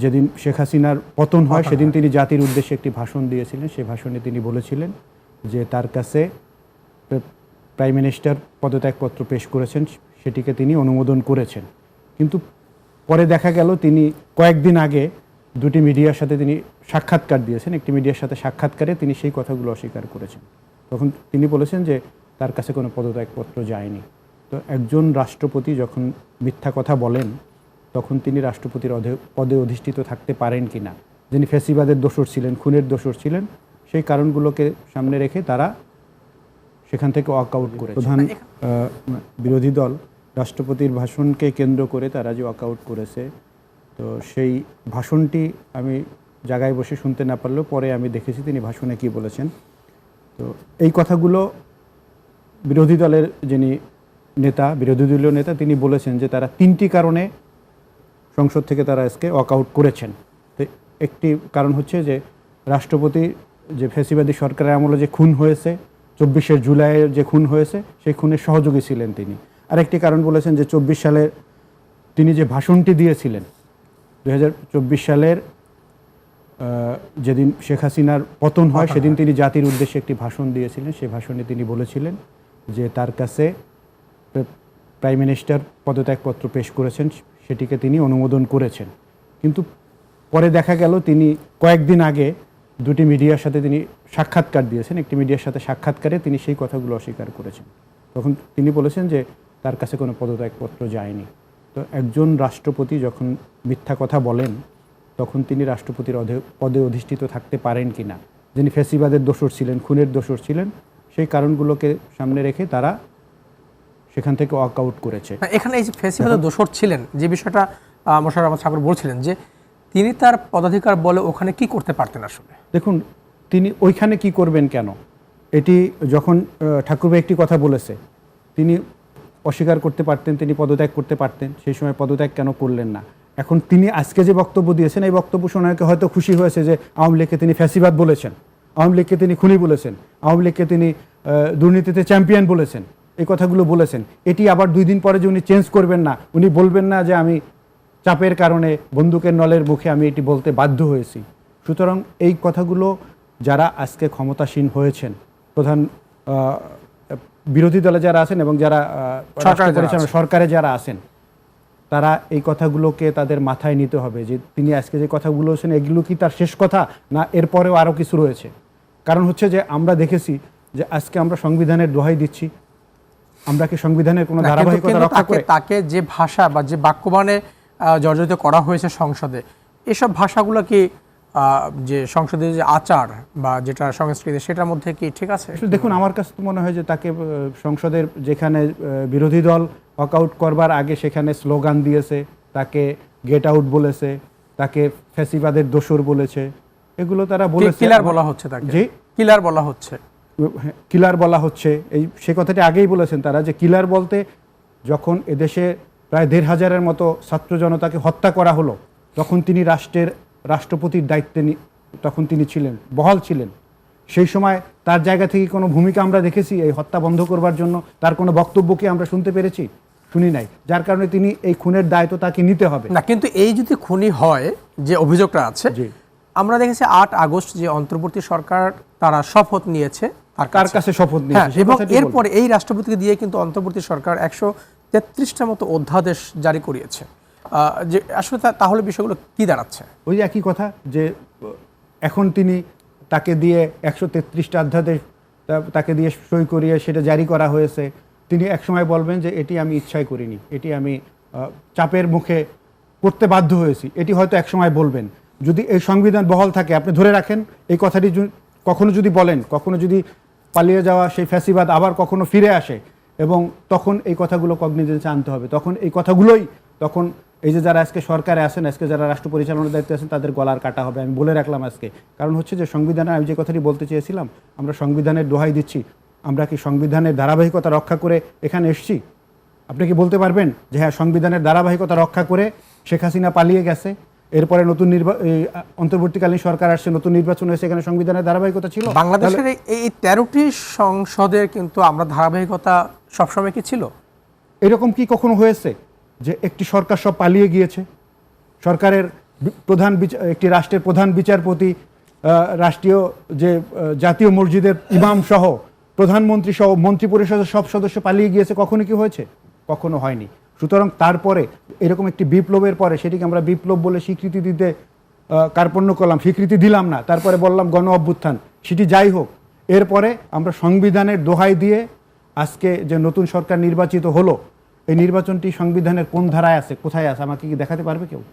যেদিন শেখ হাসিনার পতন হয় সেদিন তিনি জাতির উদ্দেশ্যে একটি ভাষণ দিয়েছিলেন। সেই ভাষণে তিনি বলেছিলেন যে তার কাছে প্রাইম মিনিস্টার পদত্যাগপত্র পেশ করেছেন, সেটিকে তিনি অনুমোদন করেছেন। কিন্তু পরে দেখা গেল তিনি কয়েকদিন আগে দুটি মিডিয়ার সাথে তিনি সাক্ষাৎকার দিয়েছেন। একটি মিডিয়ার সাথে সাক্ষাৎকারে তিনি সেই কথাগুলো অস্বীকার করেছেন। তখন তিনি বলেছেন যে তার কাছে কোনো পদত্যাগপত্র যায়নি। তো একজন রাষ্ট্রপতি যখন মিথ্যা কথা বলেন তখন তিনি রাষ্ট্রপতির পদে অধিষ্ঠিত থাকতে পারেন কি না। যিনি ফ্যাসিবাদের দোসর ছিলেন, খুনের দোসর ছিলেন, সেই কারণগুলোকে সামনে রেখে তারা সেখান থেকে ওয়াক আউট করে। প্রধান বিরোধী দল রাষ্ট্রপতির ভাষণকে কেন্দ্র করে তারা যে ওয়াক আউট করেছে, তো সেই ভাষণটি আমি জায়গায় বসে শুনতে না পারলেও পরে আমি দেখেছি তিনি ভাষণে কি বলেছেন। তো এই কথাগুলো বিরোধী দলের যিনি নেতা, বিরোধী দলীয় নেতা, তিনি বলেছেন যে তারা 3টি কারণে সংসদ থেকে তারা আজকে ওয়াক আউট করেছেন। তো একটি কারণ হচ্ছে যে রাষ্ট্রপতি যে ফ্যাসিবাদী সরকারের আমলে যে খুন হয়েছে, 24শে জুলাইয়ের যে খুন হয়েছে, সেই খুনের সহযোগী ছিলেন তিনি। আরেকটি কারণ বলেছেন যে 24 সালে তিনি যে ভাষণটি দিয়েছিলেন, 2024 সালের যেদিন শেখ হাসিনার পতন হয় সেদিন তিনি জাতির উদ্দেশ্যে একটি ভাষণ দিয়েছিলেন। সেই ভাষণে তিনি বলেছিলেন যে তার কাছে প্রাইম মিনিস্টার পদত্যাগপত্র পেশ করেছেন, সেটিকে তিনি অনুমোদন করেছেন। কিন্তু পরে দেখা গেল তিনি কয়েকদিন আগে দুটি মিডিয়ার সাথে তিনি সাক্ষাৎকার দিয়েছেন। একটি মিডিয়ার সাথে সাক্ষাৎকারে তিনি সেই কথাগুলো অস্বীকার করেছেন। তখন তিনি বলেছেন যে তার কাছে কোনো পদত্যাগপত্র যায়নি। তো একজন রাষ্ট্রপতি যখন মিথ্যা কথা বলেন তখন তিনি রাষ্ট্রপতির পদে অধিষ্ঠিত থাকতে পারেন কি না। যিনি ফ্যাসিবাদের দোসর ছিলেন, খুনের দোসর ছিলেন, সেই কারণগুলোকে সামনে রেখে তারা সেখান থেকে ওয়াক আউট করেছে। এখানে এই যে ফ্যাসিবাদের দোসর ছিলেন, যে বিষয়টা মোশাররফ আহমদ সাগর বলছিলেন যে তিনি তার পদাধিকার বলে ওখানে কি করতে পারতেন আসলে? দেখুন, তিনি ওইখানে কি করবেন কেন, এটি যখন ঠাকুরভাই একটি কথা বলেছে তিনি অস্বীকার করতে পারতেন, তিনি পদত্যাগ করতে পারতেন। সেই সময় পদত্যাগ কেন করলেন না? এখন তিনি আজকে যে বক্তব্য দিয়েছেন, এই বক্তব্য শোনাকে হয়তো খুশি হয়েছে যে আওয়ামী লীগকে তিনি ফ্যাসিবাদ বলেছেন, আওয়ামী লীগকে তিনি খুনি বলেছেন, আওয়ামী লীগকে তিনি দুর্নীতিতে চ্যাম্পিয়ন বলেছেন, এই কথাগুলো বলেছেন। এটি আবার 2 দিন পরে যে উনি চেঞ্জ করবেন না, উনি বলবেন না যে আমি চাপের কারণে বন্দুকের নলের মুখে আমি এটি বলতে বাধ্য হয়েছি। সুতরাং এই কথাগুলো যারা আজকে ক্ষমতাসীন হয়েছেন, প্রধান বিরোধী দলে যারা আছেন এবং যারা সরকারে যারা আছেন, তারা এই কথাগুলোকে তাদের মাথায় নিতে হবে যে তিনি আজকে যে কথাগুলো বলছেন এগুলো কি তার শেষ কথা, না এরপরেও আরও কিছু রয়েছে। কারণ হচ্ছে যে আমরা দেখেছি যে আজকে আমরা সংবিধানের দোহাই দিচ্ছি, আমরা কি সংবিধানের কোনো ধারাবাহিকতা রক্ষা করে তাকে যে ভাষা বা যে বাক্যবাণে জর্জরিত করা হয়েছে সংসদে, এসব ভাষাগুলো কি যে সংসদের যে আচার বা যেটা সংস্কৃতি সেটার মধ্যে কি ঠিক আছে? দেখুন, আমার কাছে তো মনে হয় যে তাকে সংসদের যেখানে বিরোধী দল ওয়াক আউট করবার আগে সেখানে স্লোগান দিয়েছে, তাকে গেট আউট বলেছে, তাকে ফ্যাসিবাদের দোসর বলেছে, এগুলো তারা বলেছে। কিলার বলা হচ্ছে তাকে, জি কিলার বলা হচ্ছে, কিলার বলা হচ্ছে। সে কথাটি আগেই বলেছেন তারা যে কিলার বলতে যখন এদেশে প্রায় 1,500-এর মতো ছাত্র জনতাকে হত্যা করা হলো, তখন তিনি রাষ্ট্রপতির দায়িত্বে তখন তিনি ছিলেন, বহাল ছিলেন। সেই সময় তার জায়গা থেকে কোনো ভূমিকা আমরা দেখেছি এই হত্যা বন্ধ করবার জন্য? তার কোনো বক্তব্য কি আমরা শুনতে পেরেছি? শুনি নাই। যার কারণে তিনি এই খুনের দায় তো তাকে নিতে হবে না। কিন্তু এই যদি খুনি হয়, যে অভিযোগটা আছে, আমরা দেখেছি 8 আগস্ট যে অন্তর্বর্তী সরকার তারা শপথ নিয়েছে, কার কাছে শপথ নিয়েছে, এবং এরপরে এই রাষ্ট্রপতিকে দিয়ে কিন্তু অন্তর্বর্তী সরকার 133টা মতো অধ্যাদেশ জারি করিয়েছে। যে আসলে তাহলে বিষয়গুলো কি দাঁড়াচ্ছে? ওই একই কথা যে এখন তিনি তাকে দিয়ে 133টা অধ্যাদেশ তাকে দিয়ে সই করিয়ে সেটা জারি করা হয়েছে। তিনি একসময় বলবেন যে এটি আমি ইচ্ছাই করিনি, এটি আমি চাপের মুখে করতে বাধ্য হয়েছি, এটি হয়তো একসময় বলবেন। যদি এই সংবিধান বহাল থাকে, আপনি ধরে রাখেন এই কথাটি কখনো যদি বলেন, কখনো যদি পালিয়ে যাওয়া সেই ফ্যাসিবাদ আবার কখনো ফিরে আসে, এবং তখন এই কথাগুলো কগনিজেন্সে আনতে হবে। তখন এই কথাগুলোই তখন এই যে যারা আজকে সরকারে আছেন, আজকে যারা রাষ্ট্র পরিচালনার দায়িত্বে আছেন, তাদের গলার কাটা হবে। আমি বলে রাখলাম আজকে, কারণ হচ্ছে যে সংবিধানে আমি যে কথাটি বলতে চেয়েছিলাম, আমরা সংবিধানের দোহাই দিচ্ছি, আমরা কি সংবিধানের ধারাবাহিকতা রক্ষা করে এখানে এসেছি? আপনি কি বলতে পারবেন যে হ্যাঁ সংবিধানের ধারাবাহিকতা রক্ষা করে শেখ হাসিনা পালিয়ে গেছে, এরপরে নতুন অন্তর্বর্তীকালীন সরকার আসছে, নতুন নির্বাচন হয়েছে, এখানে সংবিধানের ধারাবাহিকতা ছিল? বাংলাদেশের এই 13টি সংসদের কিন্তু আমরা ধারাবাহিকতা সবসময় কি ছিল? এরকম কি কখনো হয়েছে যে একটি সরকার সব পালিয়ে গিয়েছে? সরকারের একটি রাষ্ট্রের প্রধান বিচারপতি, রাষ্ট্রীয় যে জাতীয় মসজিদের ইমাম সহ, প্রধানমন্ত্রী সহ, মন্ত্রী পরিষদের সব সদস্য পালিয়ে গিয়েছে, কখনো কি হয়েছে? কখনো হয়নি। সুতরাং তারপরে এরকম একটি বিপ্লবের পরে সেটিকে আমরা বিপ্লব বলে স্বীকৃতি দিতে কার্পণ্য করলাম, স্বীকৃতি দিলাম না, তারপরে বললাম গণ অভ্যুত্থান। সেটি যাই হোক, এরপরে আমরা সংবিধানের দোহাই দিয়ে আজকে যে নতুন সরকার নির্বাচিত হলো, এই নির্বাচনটি সংবিধানের কোন ধারায় আছে, কোথায় আছে, আমাকে কি দেখাতে পারবে কেউ?